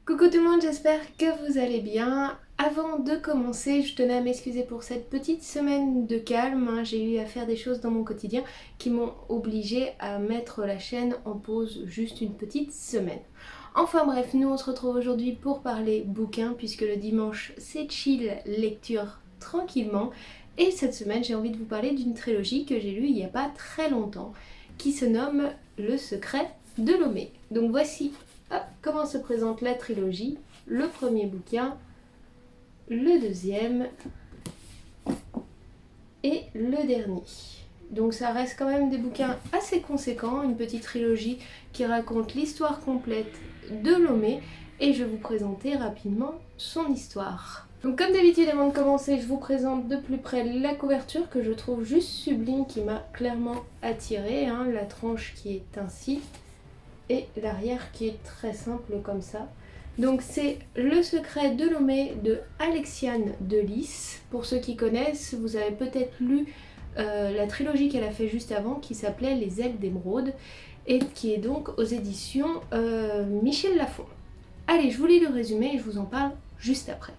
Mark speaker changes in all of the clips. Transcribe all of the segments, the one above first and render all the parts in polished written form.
Speaker 1: Coucou tout le monde, j'espère que vous allez bien. Avant de commencer, je tenais à m'excuser pour cette petite semaine de calme, hein. J'ai eu à faire des choses dans mon quotidien qui m'ont obligée à mettre la chaîne en pause juste une petite semaine. Enfin bref, nous on se retrouve aujourd'hui pour parler bouquins puisque le dimanche c'est chill, lecture tranquillement. Et cette semaine j'ai envie de vous parler d'une trilogie que j'ai lue il n'y a pas très longtemps qui se nomme Le secret de Lomé. Donc voici comment se présente la trilogie. Le premier bouquin, le deuxième et le dernier. Donc ça reste quand même des bouquins assez conséquents, une petite trilogie qui raconte l'histoire complète de Lomé et je vais vous présenter rapidement son histoire. Donc comme d'habitude, avant de commencer, je vous présente de plus près la couverture que je trouve juste sublime, qui m'a clairement attirée, hein, la tranche qui est ainsi et l'arrière qui est très simple comme ça. Donc c'est Le secret de Lomé de Alexiane de Lys. Pour ceux qui connaissent, vous avez peut-être lu la trilogie qu'elle a fait juste avant qui s'appelait Les ailes d'émeraude et qui est donc aux éditions Michel Lafon. Allez, je vous lis le résumé et je vous en parle juste après.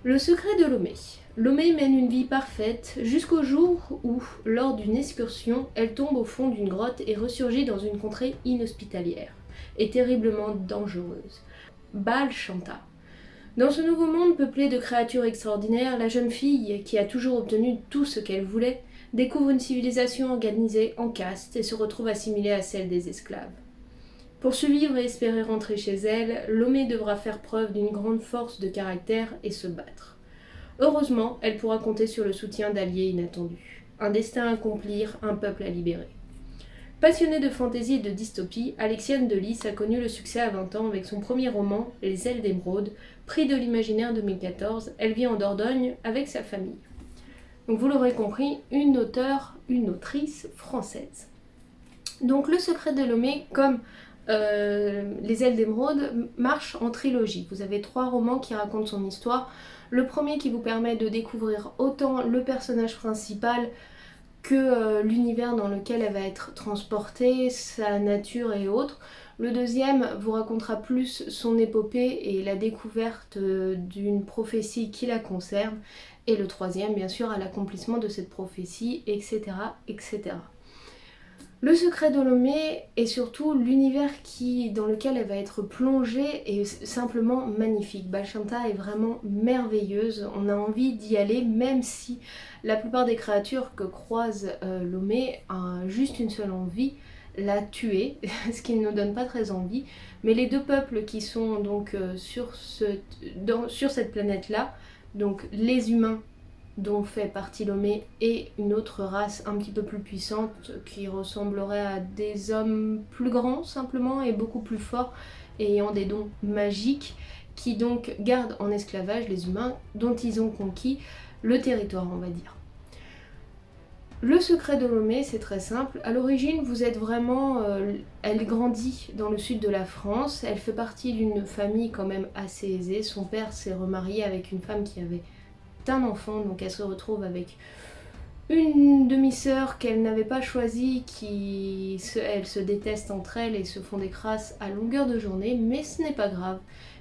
Speaker 1: Le secret de Lomé. Lomé mène une vie parfaite jusqu'au jour où, lors d'une excursion, elle tombe au fond d'une grotte et ressurgit dans une contrée inhospitalière et terriblement dangereuse. Baal Shanta. Dans ce nouveau monde peuplé de créatures extraordinaires, la jeune fille, qui a toujours obtenu tout ce qu'elle voulait, découvre une civilisation organisée en castes et se retrouve assimilée à celle des esclaves. Pour survivre et espérer rentrer chez elle, Lomé devra faire preuve d'une grande force de caractère et se battre. Heureusement, elle pourra compter sur le soutien d'alliés inattendus. Un destin à accomplir, un peuple à libérer. Passionnée de fantaisie et de dystopie, Alexiane de Lys a connu le succès à 20 ans avec son premier roman, Les ailes d'émeraude, prix de l'imaginaire 2014. Elle vit en Dordogne avec sa famille. Donc vous l'aurez compris, une autrice française. Donc Le secret de Lomé, comme Les ailes d'émeraude, marche en trilogie. Vous avez 3 romans qui racontent son histoire. Le premier qui vous permet de découvrir autant le personnage principal que l'univers dans lequel elle va être transportée, sa nature et autres. Le deuxième vous racontera plus son épopée et la découverte d'une prophétie qui la concerne. Et le troisième, bien sûr, à l'accomplissement de cette prophétie, etc. etc. Le secret de Lomé et surtout l'univers dans lequel elle va être plongée est simplement magnifique. Baal Shanta est vraiment merveilleuse, on a envie d'y aller même si la plupart des créatures que croise Lomé ont juste une seule envie, la tuer, ce qui ne nous donne pas très envie. Mais les deux peuples qui sont donc sur cette planète-là, donc les humains dont fait partie Lomé, et une autre race un petit peu plus puissante qui ressemblerait à des hommes plus grands simplement et beaucoup plus forts et ayant des dons magiques, qui donc gardent en esclavage les humains dont ils ont conquis le territoire, on va dire. Le secret de Lomé, c'est très simple. À l'origine, vous êtes vraiment... elle grandit dans le sud de la France. Elle fait partie d'une famille quand même assez aisée. Son père s'est remarié avec une femme qui avait un enfant, donc elle se retrouve avec une demi-sœur qu'elle n'avait pas choisie, elles se détestent entre elles et se font des crasses à longueur de journée, mais ce n'est pas grave,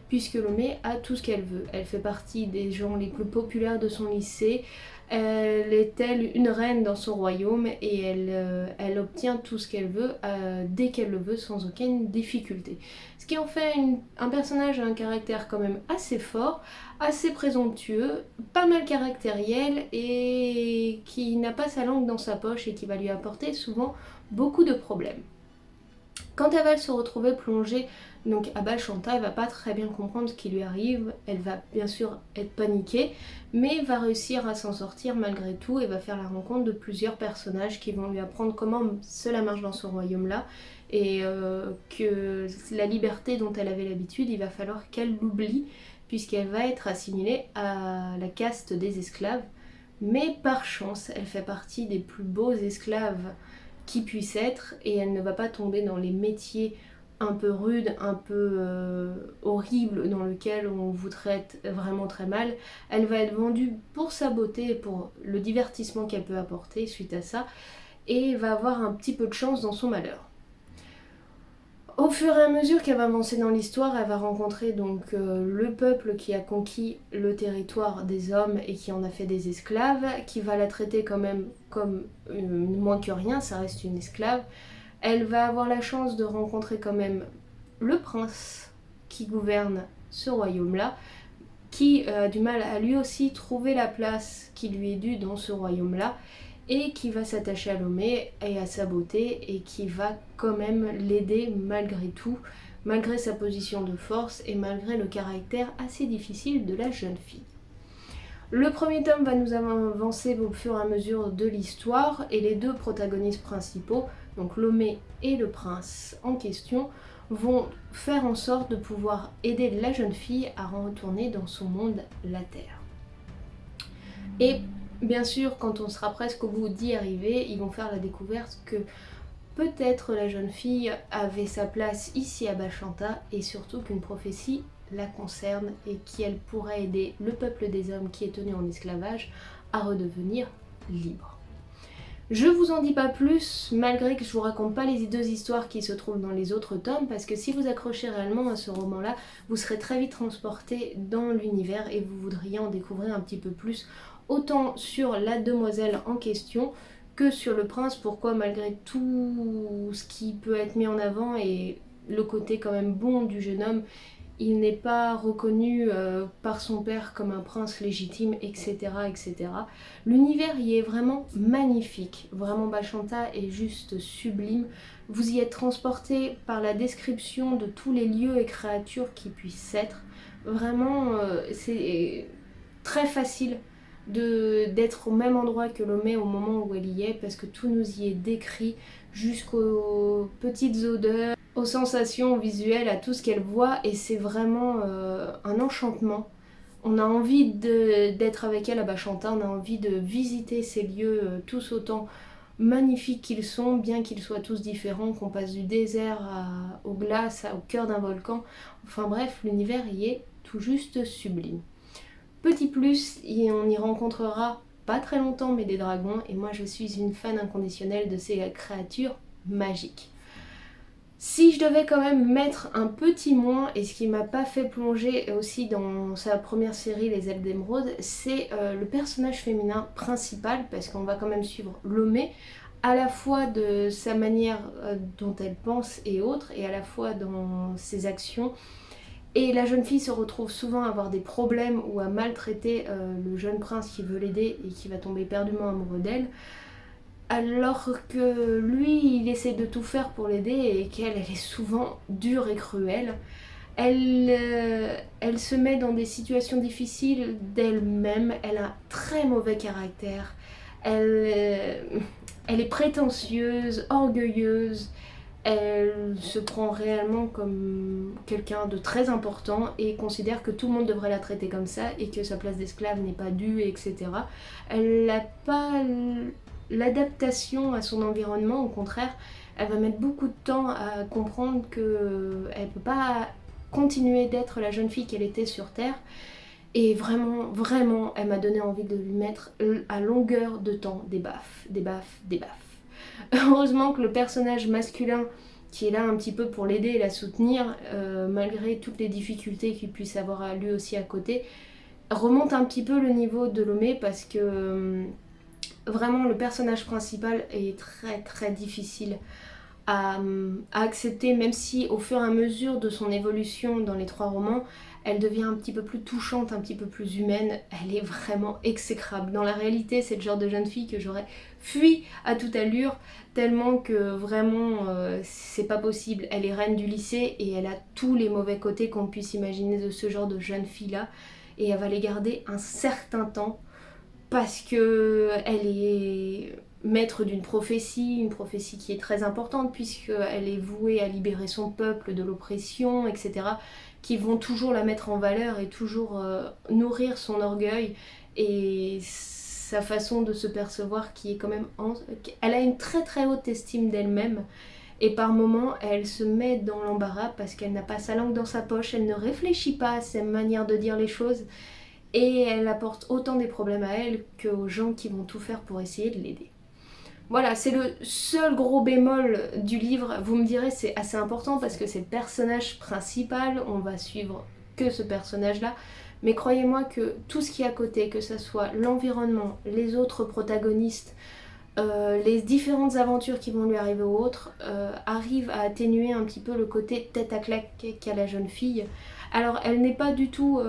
Speaker 1: puisque Lomé a tout ce qu'elle veut. Elle fait partie des gens les plus populaires de son lycée, elle est telle une reine dans son royaume et elle obtient tout ce qu'elle veut dès qu'elle le veut sans aucune difficulté. Ce qui en fait un personnage à un caractère quand même assez fort, assez présomptueux, pas mal caractériel et qui n'a pas sa langue dans sa poche et qui va lui apporter souvent beaucoup de problèmes. Quand elle va se retrouver plongée donc à Baal Shanta, elle va pas très bien comprendre ce qui lui arrive, elle va bien sûr être paniquée, mais va réussir à s'en sortir malgré tout et va faire la rencontre de plusieurs personnages qui vont lui apprendre comment cela marche dans ce royaume-là et que la liberté dont elle avait l'habitude, il va falloir qu'elle l'oublie puisqu'elle va être assimilée à la caste des esclaves. Mais par chance, elle fait partie des plus beaux esclaves qui puisse être et elle ne va pas tomber dans les métiers un peu rudes, un peu horribles dans lesquels on vous traite vraiment très mal. Elle va être vendue pour sa beauté et pour le divertissement qu'elle peut apporter suite à ça et va avoir un petit peu de chance dans son malheur. Au fur et à mesure qu'elle va avancer dans l'histoire, elle va rencontrer donc le peuple qui a conquis le territoire des hommes et qui en a fait des esclaves, qui va la traiter quand même comme moins que rien, ça reste une esclave. Elle va avoir la chance de rencontrer quand même le prince qui gouverne ce royaume-là, qui a du mal à lui aussi trouver la place qui lui est due dans ce royaume-là, et qui va s'attacher à Lomé et à sa beauté et qui va quand même l'aider malgré tout, malgré sa position de force et malgré le caractère assez difficile de la jeune fille. Le premier tome va nous avancer au fur et à mesure de l'histoire et les deux protagonistes principaux, donc Lomé et le prince en question, vont faire en sorte de pouvoir aider la jeune fille à retourner dans son monde, la Terre. Et bien sûr, quand on sera presque au bout d'y arriver, ils vont faire la découverte que peut-être la jeune fille avait sa place ici à Bashanta et surtout qu'une prophétie la concerne et qu'elle pourrait aider le peuple des hommes qui est tenu en esclavage à redevenir libre. Je vous en dis pas plus, malgré que je vous raconte pas les deux histoires qui se trouvent dans les autres tomes, parce que si vous accrochez réellement à ce roman-là, vous serez très vite transporté dans l'univers et vous voudriez en découvrir un petit peu plus, autant sur la demoiselle en question que sur le prince. Pourquoi, malgré tout ce qui peut être mis en avant et le côté quand même bon du jeune homme, il n'est pas reconnu par son père comme un prince légitime, etc. etc. L'univers y est vraiment magnifique, vraiment Bashanta est juste sublime. Vous y êtes transporté par la description de tous les lieux et créatures qui puissent être. Vraiment, c'est très facile d'être au même endroit que Lomé au moment où elle y est, parce que tout nous y est décrit, jusqu'aux petites odeurs, aux sensations visuelles, à tout ce qu'elle voit, et c'est vraiment un enchantement. On a envie d'être avec elle à Bashanta, on a envie de visiter ces lieux tous autant magnifiques qu'ils sont, bien qu'ils soient tous différents, qu'on passe du désert aux glaces, au cœur d'un volcan. Enfin bref, l'univers y est tout juste sublime. Petit plus, on y rencontrera pas très longtemps mais des dragons, et moi je suis une fan inconditionnelle de ces créatures magiques. Si je devais quand même mettre un petit moins, et ce qui m'a pas fait plonger aussi dans sa première série Les Ailes d'Émeraude, c'est le personnage féminin principal, parce qu'on va quand même suivre Lomé, à la fois de sa manière dont elle pense et autres, et à la fois dans ses actions. Et la jeune fille se retrouve souvent à avoir des problèmes ou à maltraiter le jeune prince qui veut l'aider et qui va tomber éperdument amoureux d'elle. Alors que lui, il essaie de tout faire pour l'aider et qu'elle, elle est souvent dure et cruelle. Elle se met dans des situations difficiles d'elle-même, elle a un très mauvais caractère, elle est prétentieuse, orgueilleuse, elle se prend réellement comme quelqu'un de très important et considère que tout le monde devrait la traiter comme ça et que sa place d'esclave n'est pas due, etc. Elle n'a pas l'adaptation à son environnement, au contraire, elle va mettre beaucoup de temps à comprendre qu'elle ne peut pas continuer d'être la jeune fille qu'elle était sur Terre. Et vraiment, vraiment, elle m'a donné envie de lui mettre à longueur de temps des baffes, des baffes, des baffes. Heureusement que le personnage masculin qui est là un petit peu pour l'aider et la soutenir, malgré toutes les difficultés qu'il puisse avoir à lui aussi à côté, remonte un petit peu le niveau de Lomé, parce que vraiment le personnage principal est très très difficile à accepter, même si au fur et à mesure de son évolution dans les 3 romans, elle devient un petit peu plus touchante, un petit peu plus humaine. Elle est vraiment exécrable. Dans la réalité, c'est le genre de jeune fille que j'aurais fui à toute allure, tellement que vraiment c'est pas possible. Elle est reine du lycée et elle a tous les mauvais côtés qu'on puisse imaginer de ce genre de jeune fille là, et elle va les garder un certain temps parce que elle est maître d'une prophétie, une prophétie qui est très importante puisqu'elle est vouée à libérer son peuple de l'oppression, etc., qui vont toujours la mettre en valeur et toujours nourrir son orgueil et sa façon de se percevoir qui est quand même... Elle a une très très haute estime d'elle-même et par moments elle se met dans l'embarras parce qu'elle n'a pas sa langue dans sa poche, elle ne réfléchit pas à sa manière de dire les choses et elle apporte autant des problèmes à elle qu'aux gens qui vont tout faire pour essayer de l'aider. Voilà, c'est le seul gros bémol du livre. Vous me direz, c'est assez important parce que c'est le personnage principal, on va suivre que ce personnage-là. Mais croyez-moi que tout ce qui est à côté, que ce soit l'environnement, les autres protagonistes, les différentes aventures qui vont lui arriver ou autres, arrivent à atténuer un petit peu le côté tête à claque qu'a la jeune fille. Alors elle n'est pas du tout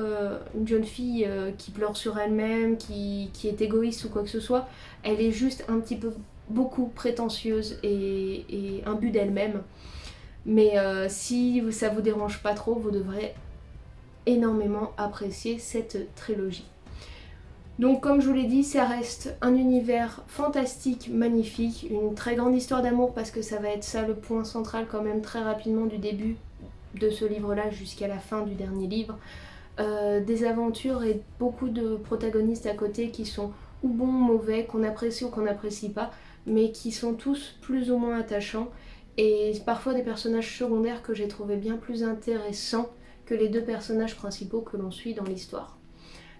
Speaker 1: une jeune fille qui pleure sur elle-même, qui est égoïste ou quoi que ce soit. Elle est juste un petit peu beaucoup prétentieuse et imbue d'elle-même. Mais si ça vous dérange pas trop, vous devrez énormément apprécier cette trilogie. Donc comme je vous l'ai dit, ça reste un univers fantastique, magnifique, une très grande histoire d'amour parce que ça va être ça le point central quand même très rapidement du début de ce livre-là jusqu'à la fin du dernier livre. Des aventures et beaucoup de protagonistes à côté qui sont ou bons ou mauvais, qu'on apprécie ou qu'on n'apprécie pas, mais qui sont tous plus ou moins attachants et parfois des personnages secondaires que j'ai trouvé bien plus intéressants que les deux personnages principaux que l'on suit dans l'histoire.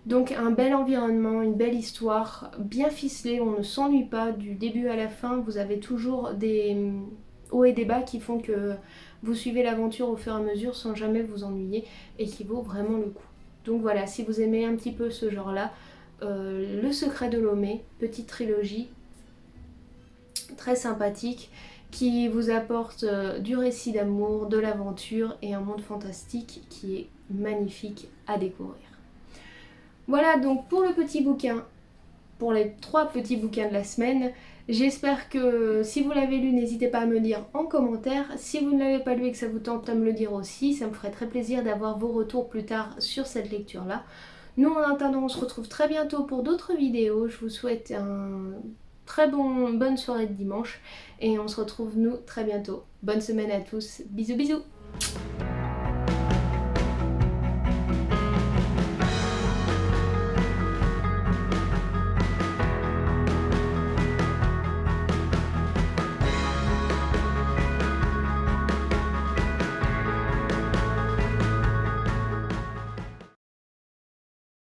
Speaker 1: Donc un bel environnement, une belle histoire, bien ficelée, on ne s'ennuie pas du début à la fin, vous avez toujours des hauts et des bas qui font que vous suivez l'aventure au fur et à mesure sans jamais vous ennuyer et qui vaut vraiment le coup. Donc voilà, si vous aimez un petit peu ce genre-là, Le Secret de Lomé, petite trilogie, très sympathique, qui vous apporte du récit d'amour, de l'aventure et un monde fantastique qui est magnifique à découvrir. Voilà donc pour le petit bouquin, pour les 3 petits bouquins de la semaine. J'espère que si vous l'avez lu, n'hésitez pas à me le dire en commentaire. Si vous ne l'avez pas lu et que ça vous tente à me le dire aussi, ça me ferait très plaisir d'avoir vos retours plus tard sur cette lecture-là. Nous en attendant, on se retrouve très bientôt pour d'autres vidéos. Je vous souhaite une bonne soirée de dimanche et on se retrouve nous très bientôt. Bonne semaine à tous, bisous bisous.